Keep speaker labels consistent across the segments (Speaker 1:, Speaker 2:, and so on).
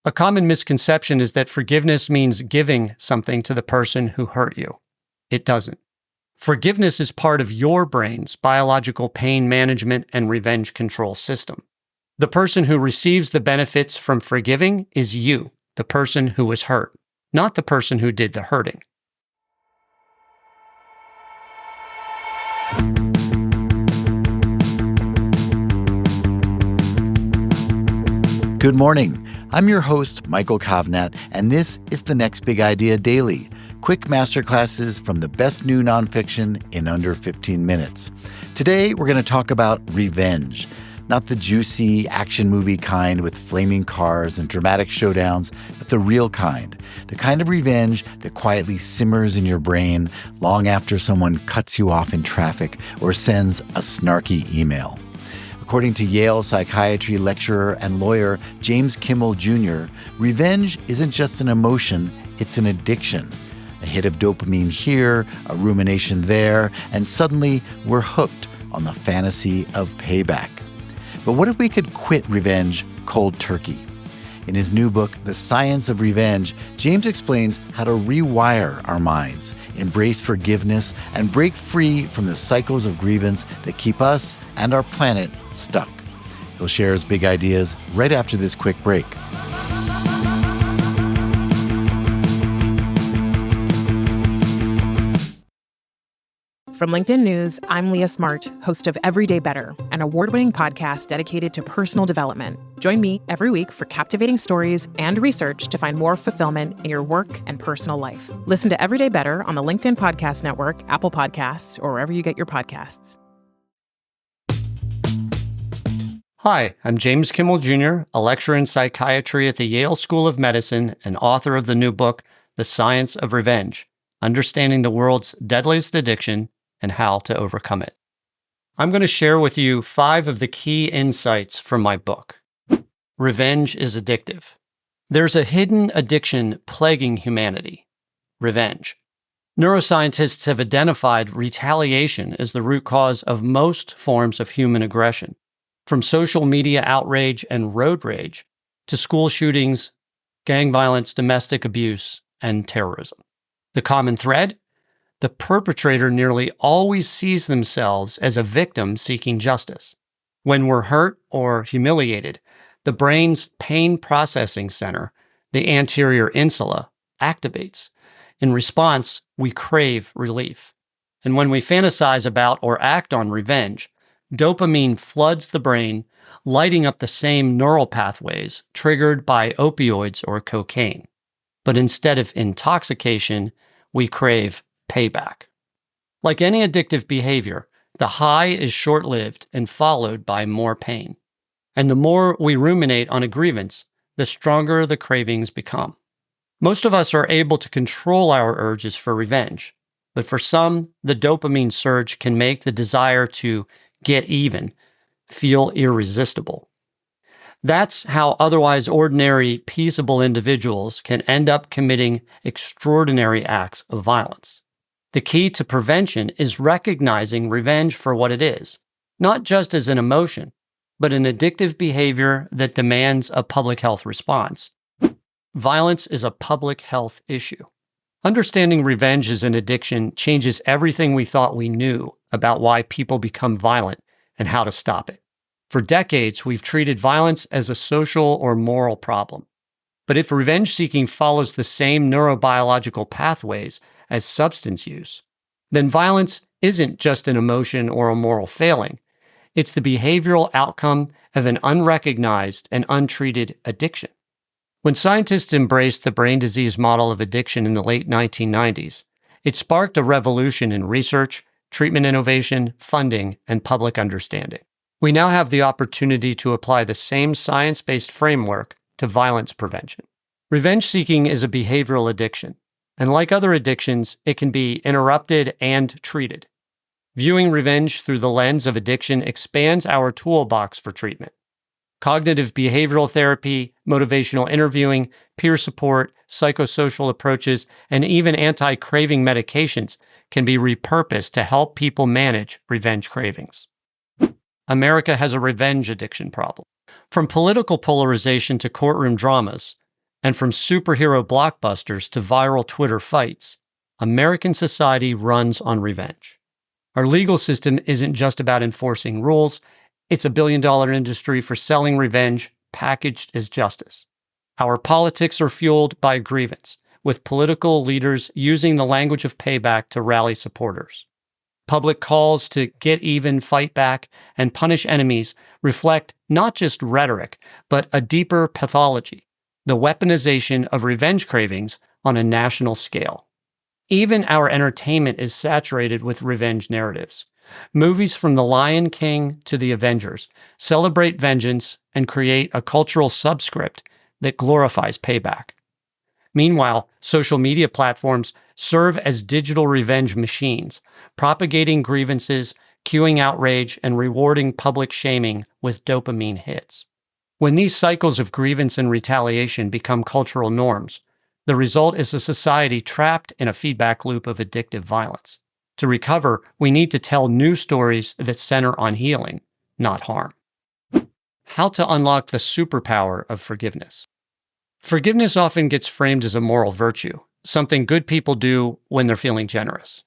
Speaker 1: A common misconception is that forgiveness means giving something to the person who hurt you. It doesn't. Forgiveness is part of your brain's biological pain management and revenge control system. The person who receives the benefits from forgiving is you, the person who was hurt, not the person who did the hurting.
Speaker 2: Good morning. I'm your host, Michael Kovnat, and this is the Next Big Idea Daily, quick masterclasses from the best new nonfiction in under 15 minutes. Today, we're going to talk about revenge, not the juicy action movie kind with flaming cars and dramatic showdowns, but the real kind of revenge that quietly simmers in your brain long after someone cuts you off in traffic or sends a snarky email. According to Yale psychiatry lecturer and lawyer James Kimmel Jr., revenge isn't just an emotion, it's an addiction. A hit of dopamine here, a rumination there, and suddenly we're hooked on the fantasy of payback. But what if we could quit revenge cold turkey? In his new book, The Science of Revenge, James explains how to rewire our minds, embrace forgiveness, and break free from the cycles of grievance that keep us and our planet stuck. He'll share his big ideas right after this quick break.
Speaker 3: From LinkedIn News, I'm Leah Smart, host of Everyday Better, an award-winning podcast dedicated to personal development. Join me every week for captivating stories and research to find more fulfillment in your work and personal life. Listen to Everyday Better on the LinkedIn Podcast Network, Apple Podcasts, or wherever you get your podcasts.
Speaker 1: Hi, I'm James Kimmel Jr., a lecturer in psychiatry at the Yale School of Medicine and author of the new book, The Science of Revenge: Understanding the World's Deadliest Addiction and How to Overcome It. I'm going to share with you 5 of the key insights from my book. Revenge is addictive. There's a hidden addiction plaguing humanity: revenge. Neuroscientists have identified retaliation as the root cause of most forms of human aggression, from social media outrage and road rage to school shootings, gang violence, domestic abuse, and terrorism. The common thread? The perpetrator nearly always sees themselves as a victim seeking justice. When we're hurt or humiliated, the brain's pain processing center, the anterior insula, activates. In response, we crave relief. And when we fantasize about or act on revenge, dopamine floods the brain, lighting up the same neural pathways triggered by opioids or cocaine. But instead of intoxication, we crave payback. Like any addictive behavior, the high is short-lived and followed by more pain. And the more we ruminate on a grievance, the stronger the cravings become. Most of us are able to control our urges for revenge, but for some, the dopamine surge can make the desire to get even feel irresistible. That's how otherwise ordinary, peaceable individuals can end up committing extraordinary acts of violence. The key to prevention is recognizing revenge for what it is, not just as an emotion, but an addictive behavior that demands a public health response. Violence is a public health issue. Understanding revenge as an addiction changes everything we thought we knew about why people become violent and how to stop it. For decades, we've treated violence as a social or moral problem. But if revenge-seeking follows the same neurobiological pathways as substance use, then violence isn't just an emotion or a moral failing. It's the behavioral outcome of an unrecognized and untreated addiction. When scientists embraced the brain disease model of addiction in the late 1990s, it sparked a revolution in research, treatment innovation, funding, and public understanding. We now have the opportunity to apply the same science-based framework to violence prevention. Revenge-seeking is a behavioral addiction, and like other addictions, it can be interrupted and treated. Viewing revenge through the lens of addiction expands our toolbox for treatment. Cognitive behavioral therapy, motivational interviewing, peer support, psychosocial approaches, and even anti-craving medications can be repurposed to help people manage revenge cravings. America has a revenge addiction problem. From political polarization to courtroom dramas, And from superhero blockbusters to viral Twitter fights, American society runs on revenge. Our legal system isn't just about enforcing rules, it's a billion-dollar industry for selling revenge packaged as justice. Our politics are fueled by grievance, with political leaders using the language of payback to rally supporters. Public calls to get even, fight back, and punish enemies reflect not just rhetoric, but a deeper pathology, the weaponization of revenge cravings on a national scale. Even our entertainment is saturated with revenge narratives. Movies from The Lion King to The Avengers celebrate vengeance and create a cultural subscript that glorifies payback. Meanwhile, social media platforms serve as digital revenge machines, propagating grievances, cueing outrage, and rewarding public shaming with dopamine hits. When these cycles of grievance and retaliation become cultural norms, the result is a society trapped in a feedback loop of addictive violence. To recover, we need to tell new stories that center on healing, not harm. How to unlock the superpower of forgiveness. Forgiveness often gets framed as a moral virtue, something good people do when they're feeling generous.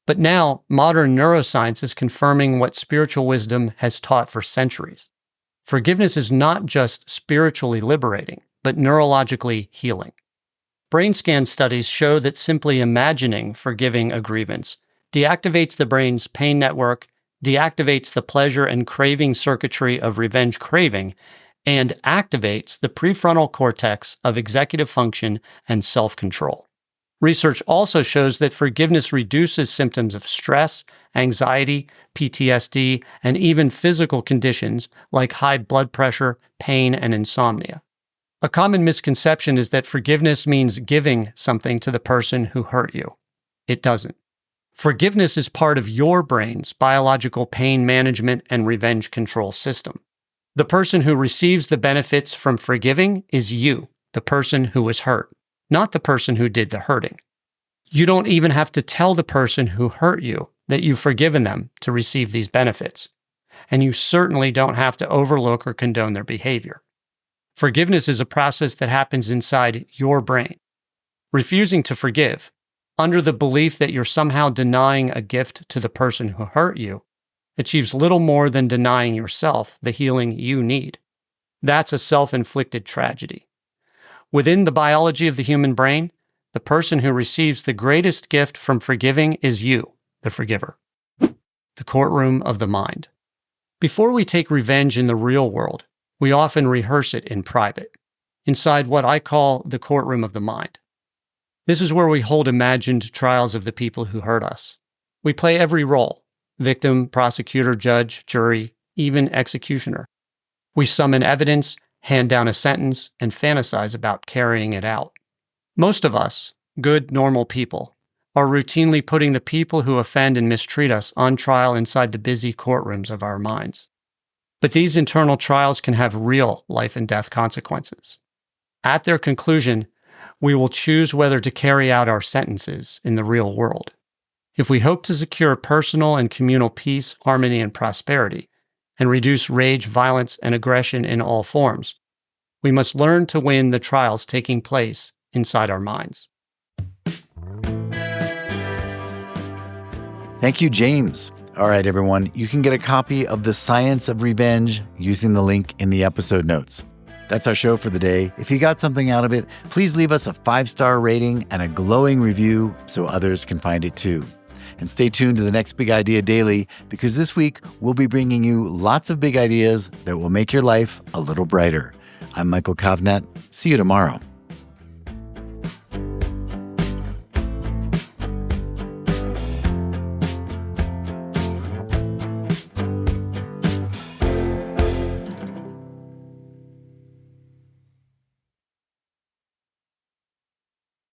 Speaker 1: But now, modern neuroscience is confirming what spiritual wisdom has taught for centuries. Forgiveness is not just spiritually liberating, but neurologically healing. Brain scan studies show that simply imagining forgiving a grievance deactivates the brain's pain network, deactivates the pleasure and craving circuitry of revenge craving, and activates the prefrontal cortex of executive function and self-control. Research also shows that forgiveness reduces symptoms of stress, anxiety, PTSD, and even physical conditions like high blood pressure, pain, and insomnia. A common misconception is that forgiveness means giving something to the person who hurt you. It doesn't. Forgiveness is part of your brain's biological pain management and revenge control system. The person who receives the benefits from forgiving is you, the person who was hurt, not the person who did the hurting. You don't even have to tell the person who hurt you that you've forgiven them to receive these benefits. And you certainly don't have to overlook or condone their behavior. Forgiveness is a process that happens inside your brain. Refusing to forgive, under the belief that you're somehow denying a gift to the person who hurt you, achieves little more than denying yourself the healing you need. That's a self-inflicted tragedy. Within the biology of the human brain, the person who receives the greatest gift from forgiving is you, the forgiver. The courtroom of the mind. Before we take revenge in the real world, we often rehearse it in private, inside what I call the courtroom of the mind. This is where we hold imagined trials of the people who hurt us. We play every role: victim, prosecutor, judge, jury, even executioner. We summon evidence, hand down a sentence, and fantasize about carrying it out. Most of us, good, normal people, are routinely putting the people who offend and mistreat us on trial inside the busy courtrooms of our minds. But these internal trials can have real life and death consequences. At their conclusion, we will choose whether to carry out our sentences in the real world. If we hope to secure personal and communal peace, harmony, and prosperity, and reduce rage, violence, and aggression in all forms, we must learn to win the trials taking place inside our minds.
Speaker 2: Thank you, James. All right, everyone, you can get a copy of The Science of Revenge using the link in the episode notes. That's our show for the day. If you got something out of it, please leave us a 5-star rating and a glowing review so others can find it too. And stay tuned to the next Big Idea Daily, because this week we'll be bringing you lots of big ideas that will make your life a little brighter. I'm Michael Kovnat. See you tomorrow.